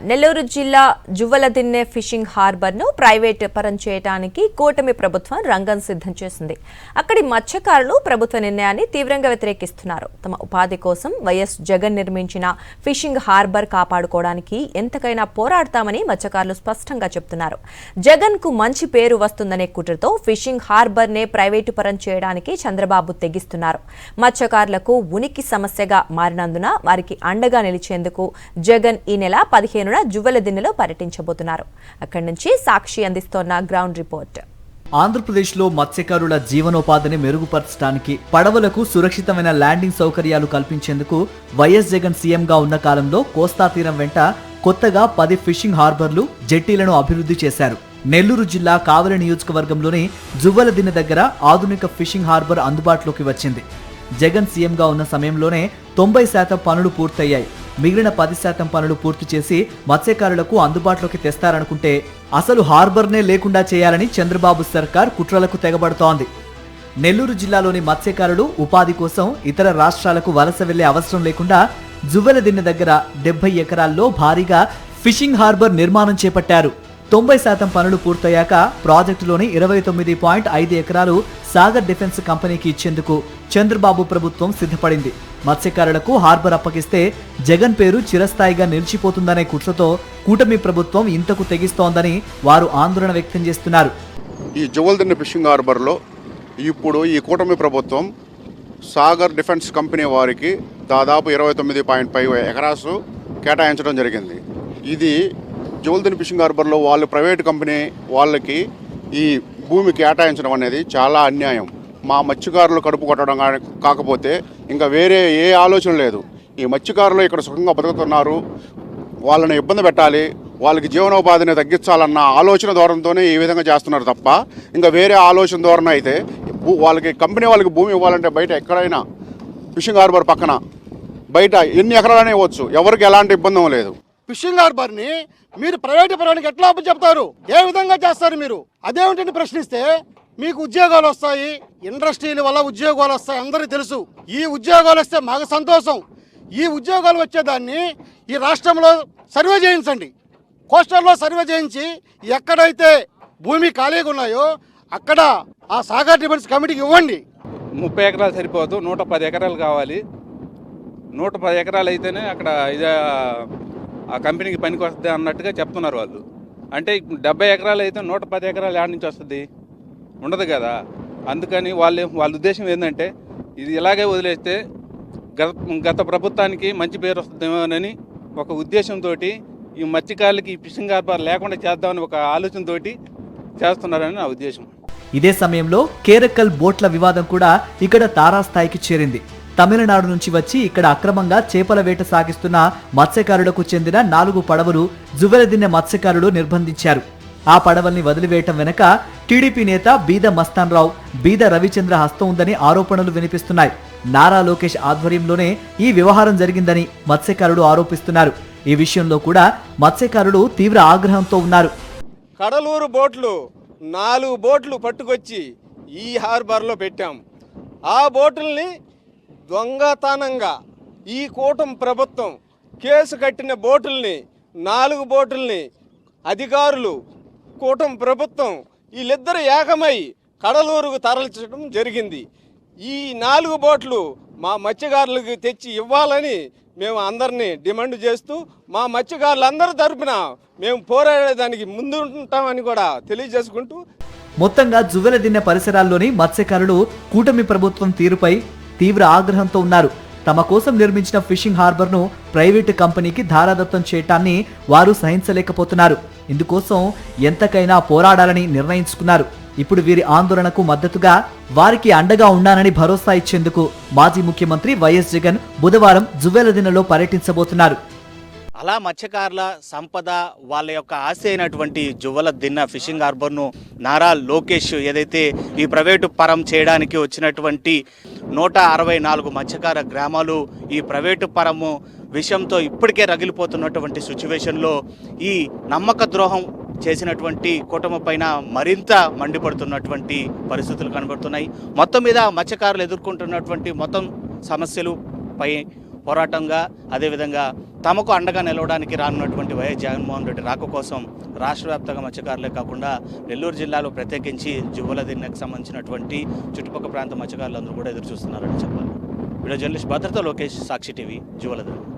నెల్లూరు జిల్లా Juvvaladinne fishing హార్బర్ను private పరం చేయడానికి కూటమి ప్రభుత్వం రంగం సిద్ధం చేసింది. అక్కడి మత్స్యకారులు ప్రభుత్వ నిర్ణయాన్ని తీవ్రంగా వ్యతిరేకిస్తున్నారు. తమ ఉపాధి కోసం వైఎస్ జగన్ నిర్మించిన ఫిషింగ్ హార్బర్ కాపాడుకోవడానికి ఎంతకైనా పోరాడతామని మత్స్యకారులు స్పష్టంగా చెబుతున్నారు. జగన్ కు మంచి పేరు వస్తుందనే కుట్రతో ఫిషింగ్ హార్బర్నే ప్రైవేటు పరం చేయడానికి చంద్రబాబు తెగిస్తున్నారు. మత్స్యకారులకు ఉనికి సమస్యగా మారినందున వారికి అండగా నిలిచేందుకు జగన్ ఈ నెల 15న జువ్వలదిన్నెలో పర్యటించబోతున్నారు. అక్కడి నుంచి సాక్షి అందిస్తోన్న గ్రౌండ్ రిపోర్ట్. ఆంధ్రప్రదేశ్లో మత్స్యకారుల జీవనోపాధిని మెరుగుపరచడానికి పడవలకు సురక్షితమైన ల్యాండింగ్ సౌకర్యాలు కల్పించేందుకు వైఎస్ జగన్ సీఎంగా ఉన్న కాలంలో కోస్తా తీరం వెంట కొత్తగా 10 ఫిషింగ్ హార్బర్లు, జెట్టీలను అభివృద్ధి చేశారు. నెల్లూరు జిల్లా కావలి నియోజకవర్గంలోని జువ్వలదిన్నె దగ్గర ఆధునిక ఫిషింగ్ హార్బర్ అందుబాటులోకి వచ్చింది. జగన్ సీఎంగా ఉన్న సమయంలోనే 90% పనులు పూర్తయ్యాయి. మిగిలిన 10% పనులు పూర్తి చేసి మత్స్యకారులకు అందుబాటులోకి తెస్తారనుకుంటే అసలు హార్బర్నే లేకుండా చేయాలని చంద్రబాబు సర్కార్ కుట్రలకు తెగబడుతోంది. నెల్లూరు జిల్లాలోని మత్స్యకారులు ఉపాధి కోసం ఇతర రాష్ట్రాలకు వలస వెళ్లే అవసరం లేకుండా జువ్వలదిన్నె దగ్గర 70 ఎకరాల్లో భారీగా ఫిషింగ్ హార్బర్ నిర్మాణం చేపట్టారు. 90% పనులు పూర్తయ్యాక ప్రాజెక్టులోని 29.5 ఎకరాలు సాగర్ డిఫెన్స్ కంపెనీకి ఇచ్చేందుకు చంద్రబాబు ప్రభుత్వం సిద్ధపడింది. మత్స్యకారులకు హార్బర్ అప్పగిస్తే జగన్ పేరు చిరస్థాయిగా నిలిచిపోతుందనే కుట్రతో కూటమి ప్రభుత్వం ఇంతకు తెగిస్తోందని వారు ఆందోళన వ్యక్తం చేస్తున్నారు. ఈ జువ్వలదిన్నె ఫిషింగ్ హార్బర్లో ఇప్పుడు ఈ కూటమి ప్రభుత్వం సాగర్ డిఫెన్స్ కంపెనీ వారికి దాదాపు 29.5 ఎకరాసు కేటాయించడం జరిగింది. ఇది జువ్వలదిన్నె ఫిషింగ్ హార్బర్లో వాళ్ళు ప్రైవేట్ కంపెనీ వాళ్ళకి ఈ భూమి కేటాయించడం అనేది చాలా అన్యాయం. మా మత్స్యకారులు కడుపు కొట్టడం కాకపోతే ఇంకా వేరే ఏ ఆలోచన లేదు. ఈ మత్స్యకారులు ఇక్కడ సుఖంగా బతుకుతున్నారు, వాళ్ళని ఇబ్బంది పెట్టాలి, వాళ్ళకి జీవనోపాధిని తగ్గించాలన్న ఆలోచన ధోరణితోనే ఈ విధంగా చేస్తున్నారు తప్ప ఇంకా వేరే ఆలోచన ధోరణి అయితే వాళ్ళకి కంపెనీ వాళ్ళకి భూమి ఇవ్వాలంటే బయట ఎక్కడైనా ఫిషింగ్ హార్బర్ పక్కన బయట ఎన్ని ఎకరాలనే ఇవ్వచ్చు, ఎవరికి ఎలాంటి ఇబ్బంది లేదు. ఫిషింగ్ హార్బర్ని మీరు ప్రైవేట్ పరానికి ఎట్లా చెప్తారు? ఏ విధంగా చేస్తారు మీరు? అదేమిటంటే ప్రశ్నిస్తే మీకు ఉద్యోగాలు వస్తాయి, ఇండస్ట్రీల వల్ల ఉద్యోగాలు వస్తాయి, అందరికీ తెలుసు. ఈ ఉద్యోగాలు వస్తే మాకు సంతోషం. ఈ ఉద్యోగాలు వచ్చేదాన్ని ఈ రాష్ట్రంలో సర్వే చేయించండి, కోస్టల్లో సర్వే చేయించి ఎక్కడైతే భూమి ఖాళీగా ఉన్నాయో అక్కడ ఆ సాగర్ డిఫెన్స్ కమిటీకి ఇవ్వండి. 30 ఎకరాలు సరిపోదు, 110 ఎకరాలు కావాలి. 110 ఎకరాలు అయితేనే అక్కడ ఇదే ఆ కంపెనీకి పనికి వస్తుంది అన్నట్టుగా చెప్తున్నారు వాళ్ళు. అంటే 70 ఎకరాలు అయితే 110 ఎకరాలు యాడ్ నుంచి వస్తుంది? ఉండదు కదా. అందుకని వాళ్ళ ఉద్దేశం ఏంటంటే ఇది ఇలాగే వదిలేస్తే గత ప్రభుత్వానికి మంచి పేరు వస్తుందేమోనని ఒక ఉద్దేశంతో ఈ మత్స్యకారులకి ఈ ఫిషింగ్ హార్బర్ లేకుండా చేద్దామని ఒక ఆలోచనతో చేస్తున్నారని నా ఉద్దేశం. ఇదే సమయంలో కేరకల్ బోట్ల వివాదం కూడా ఇక్కడ తారాస్థాయికి చేరింది. తమిళనాడు నుంచి వచ్చి ఇక్కడ అక్రమంగా చేపల వేట సాగిస్తున్న మత్స్యకారులకు చెందిన 4 పడవలు జువ్వలదిన్నె మత్స్యకారులు నిర్బంధించారు. ఆ పడవల్ని వదిలివేయటం వెనక టీడీపీ నేత బీద మస్తాన్రావు, బీద రవిచంద్ర హస్తం ఉందని ఆరోపణలు వినిపిస్తున్నాయి. నారా లోకేష్ ఆధ్వర్యంలోనే ఈ వ్యవహారం జరిగిందని మత్స్యకారులు ఆరోపిస్తున్నారు. ఈ విషయంలో కూడా మత్స్యకారులు తీవ్ర ఆగ్రహంతో ఉన్నారు. కడలూరు బోట్లు 4 బోట్లు పట్టుకొచ్చి ఈ హార్బర్లో పెట్టాం. ఆ బోటుల్ని దొంగతనంగా ఈ కూటమి ప్రభుత్వం కేసు కట్టిన బోటుల్ని 4 బోటుల్ని అధికారులు కూటమి ప్రభుత్వం వీళ్ళిద్దరు ఏకమై కడలూరుకు తరలించడం జరిగింది. ఈ 4 బోట్లు మా మత్స్యకారులకు తెచ్చి ఇవ్వాలని మేము అందరినీ డిమాండ్ చేస్తూ మా మత్స్యకారులందరి తరపున మేము పోరాడేదానికి ముందు ఉంటామని కూడా తెలియజేసుకుంటూ మొత్తంగా జువ్వలదిన్నె పరిసరాల్లోని మత్స్యకారులు కూటమి ప్రభుత్వం తీరుపై తీవ్ర ఆగ్రహంతో ఉన్నారు. తమ కోసం నిర్మించిన ఫిషింగ్ హార్బర్ను ప్రైవేటు కంపెనీకి ధారాదత్తం చేయటాన్ని వారు సహించలేకపోతున్నారు. ఇందుకోసం ఎంతకైనా పోరాడాలని నిర్ణయించుకున్నారు. ఇప్పుడు వీరి ఆందోళనకు మద్దతుగా వారికి అండగా ఉన్నానని భరోసా ఇచ్చేందుకు మాజీ ముఖ్యమంత్రి వైఎస్ జగన్ బుధవారం జువ్వలదిన్నెలో పర్యటించబోతున్నారు. అలా మత్స్యకారుల సంపద వాళ్ళ యొక్క ఆశ అయినటువంటి జువ్వలదిన్నె ఫిషింగ్ హార్బర్ను నారా లోకేష్ ఏదైతే ఈ ప్రైవేటు పరం చేయడానికి వచ్చినటువంటి 164 మత్స్యకార గ్రామాలు ఈ ప్రైవేటు పరము విషయంతో ఇప్పటికే రగిలిపోతున్నటువంటి సిచ్యువేషన్లో ఈ నమ్మక ద్రోహం చేసినటువంటి కూటమి పైన మరింత మండిపడుతున్నటువంటి పరిస్థితులు కనబడుతున్నాయి. మొత్తం మీద మత్స్యకారులు ఎదుర్కొంటున్నటువంటి మొత్తం సమస్యలు పై పోరాటంగా అదేవిధంగా తమకు అండగా నిలవడానికి రానున్నటువంటి వైఎస్ జగన్మోహన్ రెడ్డి రాక కోసం రాష్ట్ర వ్యాప్తంగా మత్స్యకారులే కాకుండా నెల్లూరు జిల్లాలో ప్రత్యేకించి జువ్వల దిన్నెకు సంబంధించినటువంటి చుట్టుపక్కల ప్రాంత మత్స్యకారులందరూ కూడా ఎదురు చూస్తున్నారని చెప్పాలి. వీడియో జర్నలిస్ట్ భద్రత లోకేష్, సాక్షి టీవీ, జువ్వల దిన్నె.